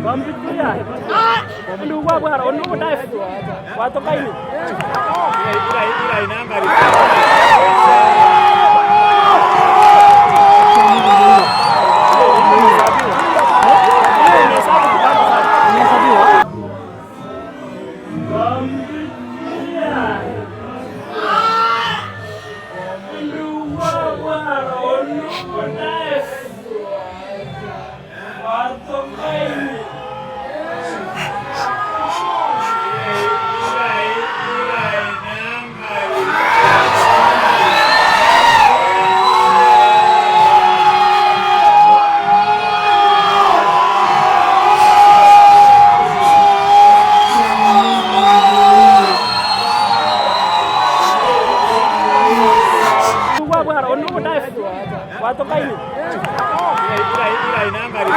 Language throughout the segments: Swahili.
Wampitia. Ndio kwa bwana, ndio dai. Watoka hivi. Ila inaangalia. Watoka hivi. Ila inaangalia.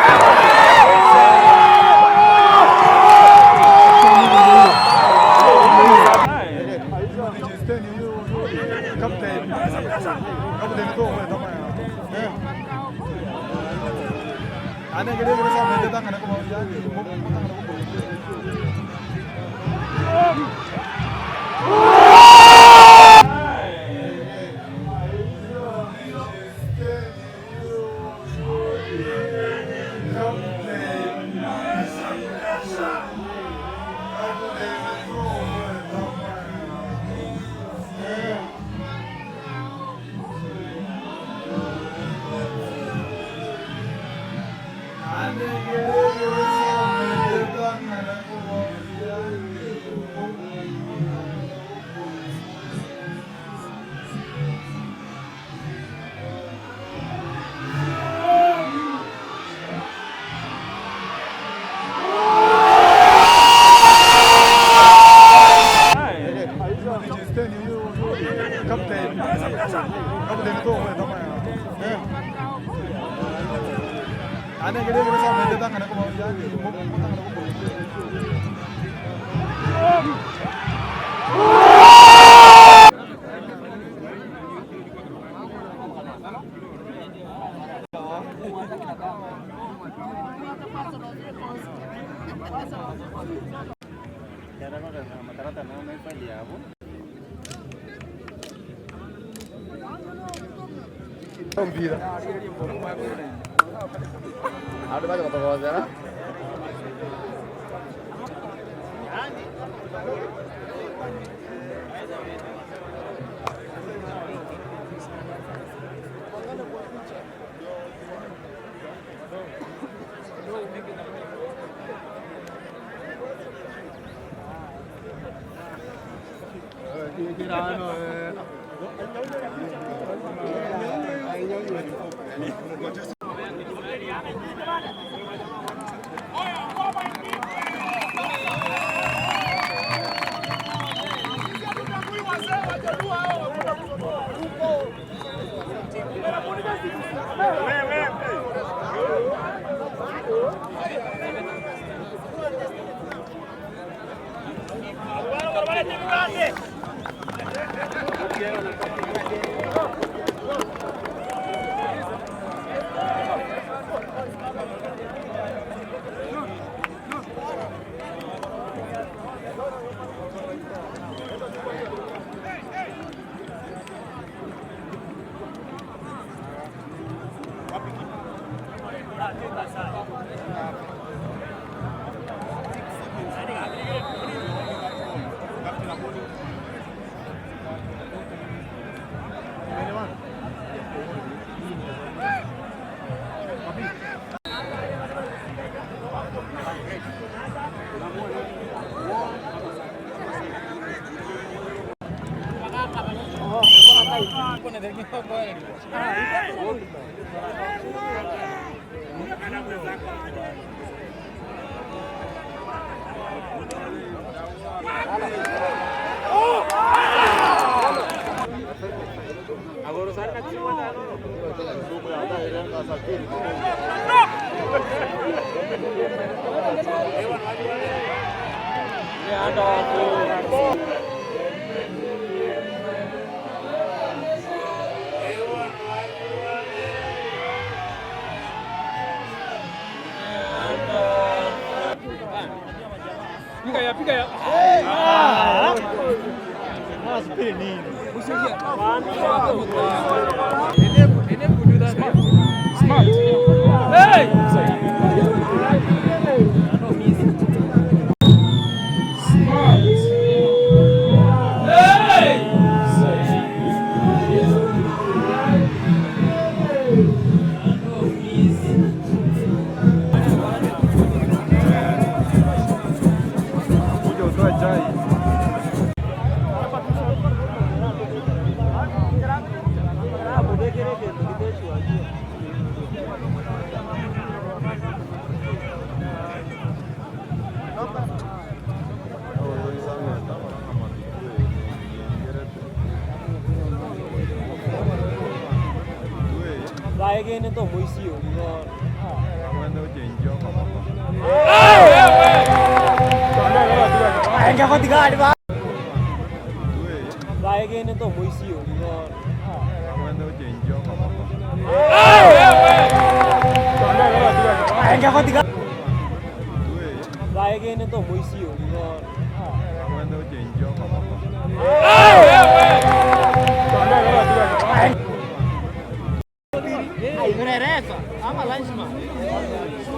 Ada banyak foto sana. piga ya. Asipige nini? Usiingia. Enable do that. Smart. Hey! Again ito moisio no. Cuando change kama. Enggak kau tiga ada. Again ito moisio no. Cuando change kama. Enggak kau tiga. Again ito moisio no. Cuando change kama. Refa, ama lazima.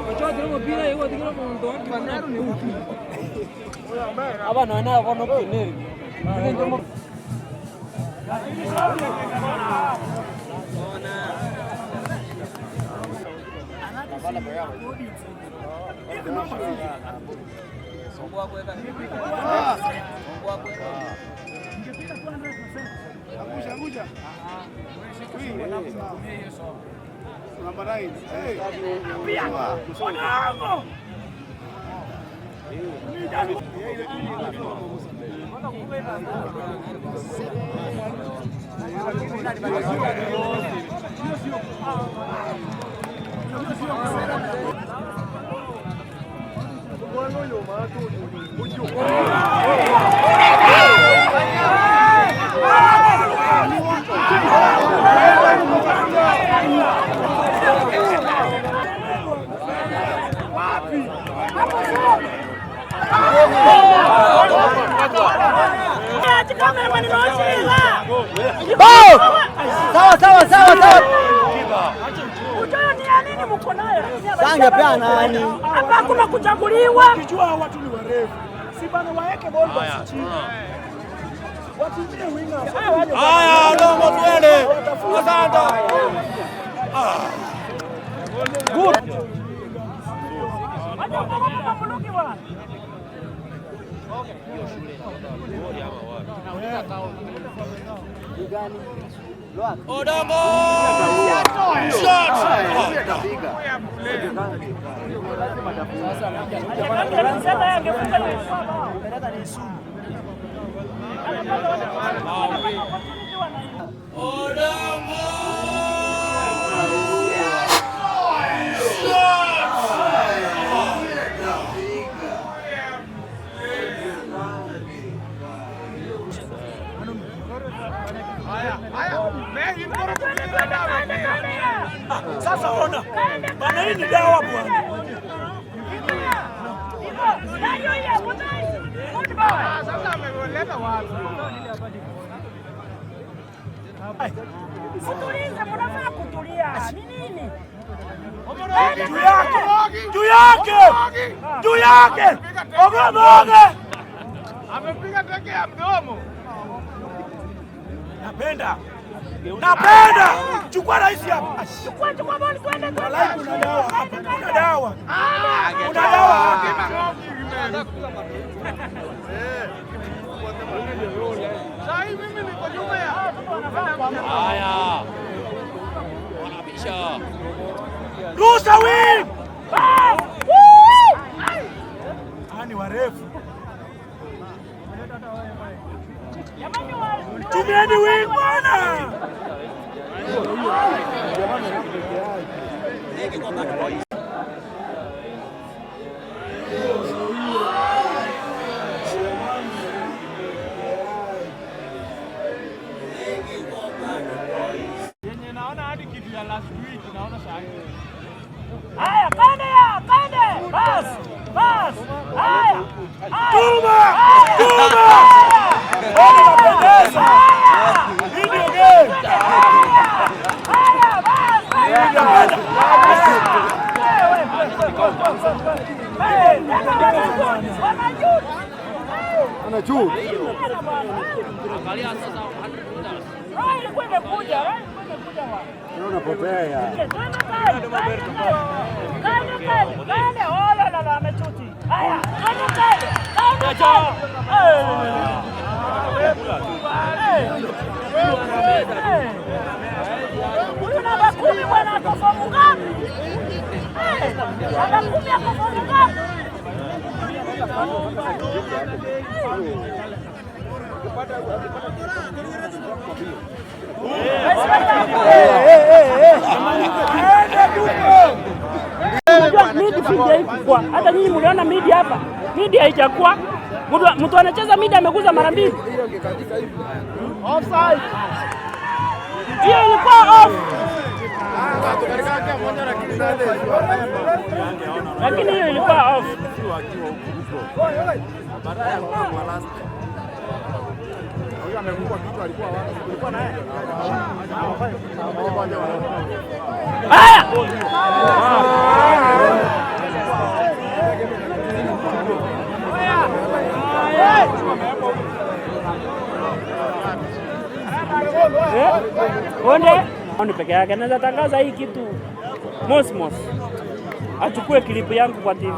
Unajua ndio bila hiyo ndio ndo watu ni huku. Aba naona kono kineri. Ndio sawa. Sanga pia nani? Hapa kuna kuchaguliwa. Kijua watu ni warefu. Si bana waeke ball box chini. Watimie winga. Haya, ndio tuende. Asante. Good. Odongo! Shot! Sasa ona. Bana hii ni dawa bwana. Sasa ameleta wapi? Situlize, mnafaa kutulia. Ni nini? Juu yake. Ogomoge. Amepiga teke ya mdomo. Napenda. Chukua rais hapa. Chukua bali kwenda. Wallahi kuna dawa hapa. Kuna dawa. Kuna dawa hapa. Sasa mimi niko nyuma ya. Haya. Wanabisha. Rusa win. Ani warefu. Tumieni win bwana. Yenye naona hadi kitu ya last week naona sasa. Haya, kande. Bas. Haya. Tuma! Inapendeza. Video game. Haya basi. Ana juu. Angalia sasa. Ilikuwa imekuja. Unapotea. Kale. Ola la amechuti. Haya. Kale. Huyu namba 10 bwana atafomu ngapi? Namba 10 atafomu ngapi? Unajua midfield haikuwa. Hata nyinyi mliona midi hapa. Midi haijakuwa. Mtu anacheza midi ameguza mara mbili. Offside. Hiyo ilikuwa off. Lakini hiyo ilikuwa off. Haya! Onde peke yake anaweza tangaza hii kitu. Mosmos achukue klipu yangu kwa TV.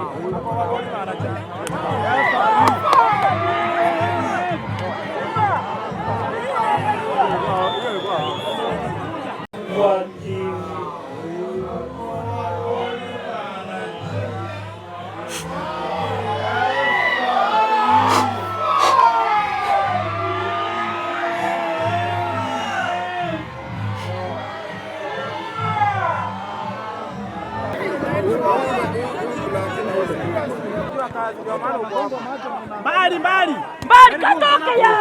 Mbali katoka ya.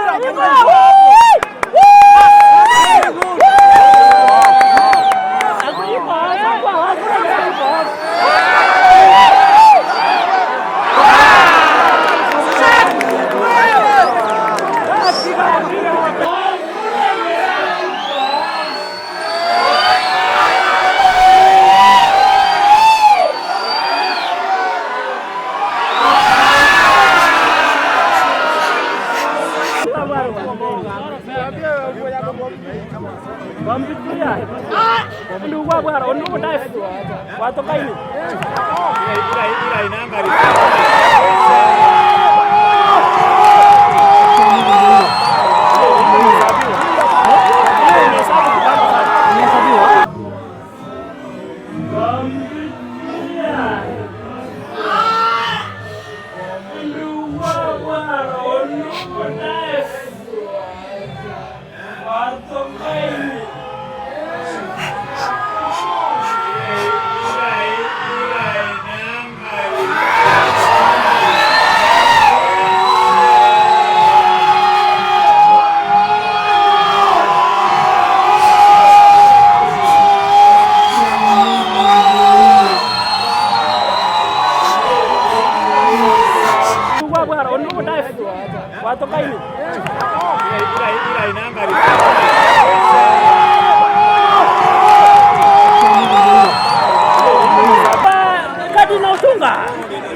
Kadi na utunga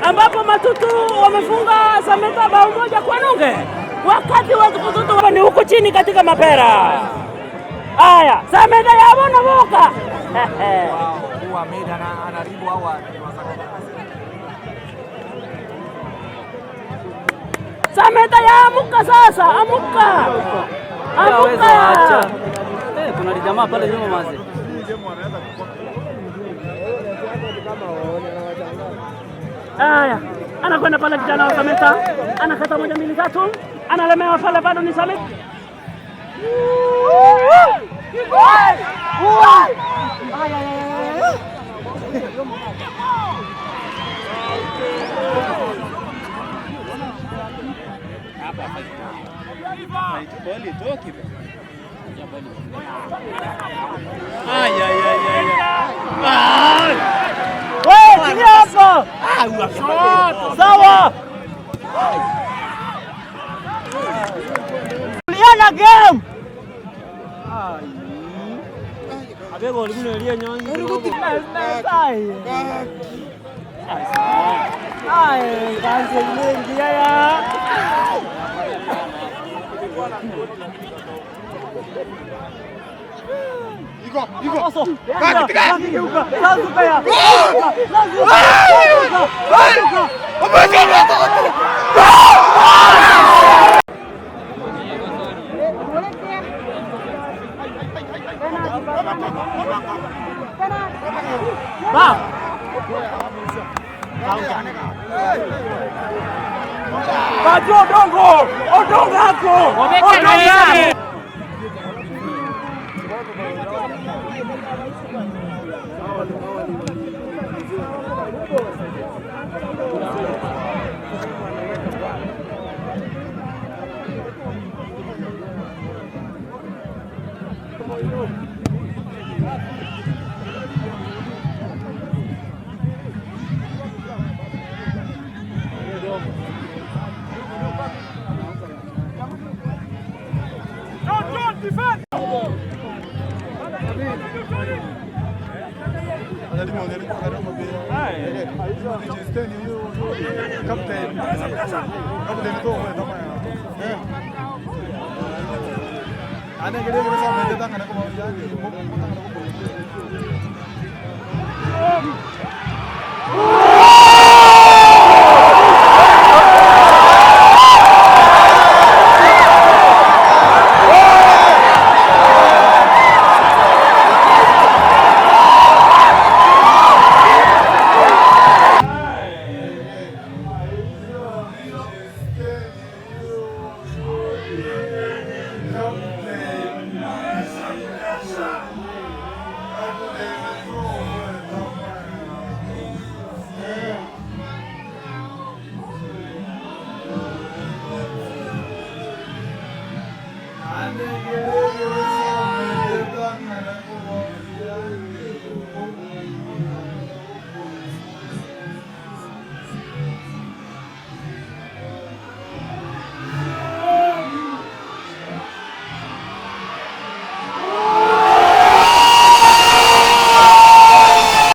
ambapo Matutu wamefunga Sameta bao moja kwa nunge, wakati wa Matutu ni huko chini katika mapera. Haya, Sameta yabona boka huwa Meda anaribu hawa Sameta ya amuka sasa, amuka. Kuna jamaa pale nyuma mazi. Haya, anakwenda pale kijana wa Sameta, anakata 1 2 3, analemewa pale, bado ni Sameta. Sawa. Liana game. Abego limunelia nyonyi. Ai, kanze mengi ya. Iko. Odongo hapo. Yeah.